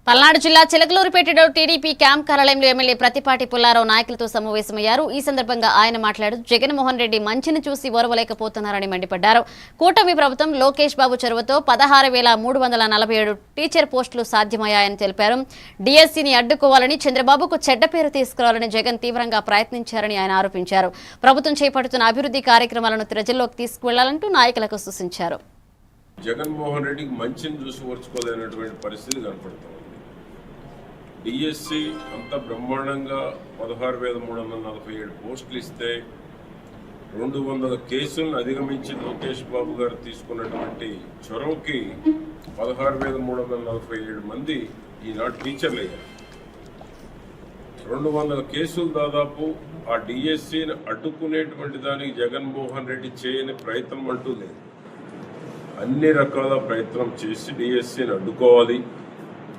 పల్నాడు జిల్లా చిలకలూరుపేటలో TDP camp కార్యాలయంలో MLA Prathipati Pullarao నాయకులతో సమావేశమయ్యారు. ఈ సందర్భంగా ఆయన మాట్లాడుతూ జగన్మోహన్ రెడ్డి మంచిని చూసి ఓర్వలేకపోతున్నారని మండిపడ్డారు. కూటమి ప్రభుత్వం లోకేష్ బాబు చొరవతో 16,347 టీచర్ పోస్టులు సాధ్యమయ్యాయని తెలిపారు. డిఎస్సీని అడ్డుకోవాలని చంద్రబాబుకు చెడ్డ పేరు తీసుకురావాలని జగన్ తీవ్రంగా ప్రయత్నించారని ఆయన ఆరోపించారు. ప్రభుత్వం చేపడుతున్న అభివృద్ధి కార్యక్రమాలను ప్రజల్లోకి తీసుకువెళ్లాలంటూ నాయకులకు సూచించారు. జగన్మోహన్ రెడ్డికి మంచిని చూసి ఓర్చుకోలేనటువంటి పరిస్థితి కనపడుతుంది. డిఎస్సి అంత బ్రహ్మాండంగా 16,347 పోస్టులు ఇస్తే 200 కేసులను అధిగమించి లోకేష్ బాబు గారు తీసుకున్నటువంటి చొరవకి 16,347 మంది ఈనాడు టీచర్లు అయ్యారు. 200 కేసులు దాదాపు ఆ డిఎస్సిని అడ్డుకునేటువంటి దానికి జగన్మోహన్ రెడ్డి చేయని ప్రయత్నం అంటూ లేదు. అన్ని రకాల ప్రయత్నం చేసి డిఎస్సిని అడ్డుకోవాలి.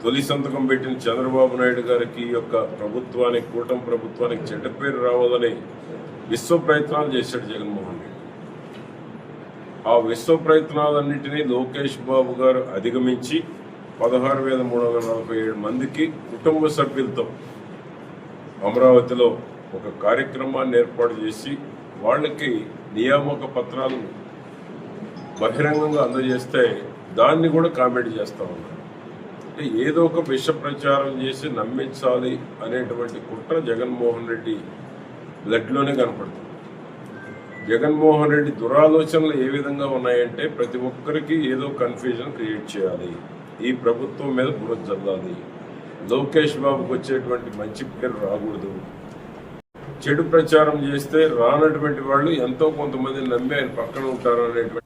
తొలి సంతకం పెట్టిన చంద్రబాబు నాయుడు గారికి యొక్క ప్రభుత్వానికి, కూటమి ప్రభుత్వానికి చెడ్డ పేరు రావాలని విశ్వ ప్రయత్నాలు చేశాడు జగన్మోహన్ రెడ్డి. ఆ విశ్వ ప్రయత్నాలన్నింటినీ లోకేష్ బాబు గారు అధిగమించి 16,347 మందికి కుటుంబ సభ్యులతో అమరావతిలో ఒక కార్యక్రమాన్ని ఏర్పాటు చేసి వాళ్ళకి నియామక పత్రాలు బహిరంగంగా అందజేస్తే దాన్ని కూడా కామెంట్ చేస్తా ఉన్నారు. అంటే ఏదో ఒక విష ప్రచారం చేసి నమ్మించాలి అనేటువంటి కుట్ర జగన్మోహన్ రెడ్డి బ్లడ్లోనే కనపడుతుంది. జగన్మోహన్ రెడ్డి దురాలోచనలు ఏ విధంగా ఉన్నాయంటే ప్రతి ఒక్కరికి ఏదో కన్ఫ్యూజన్ క్రియేట్ చేయాలి, ఈ ప్రభుత్వం మీద బురద జల్లాలి, లోకేష్ బాబుకు వచ్చేటువంటి మంచి పేరు రాకూడదు, చెడు ప్రచారం చేస్తే రానటువంటి వాళ్ళు ఎంతో కొంతమంది నమ్మి ఆయన పక్కన ఉంటారు అనేటువంటి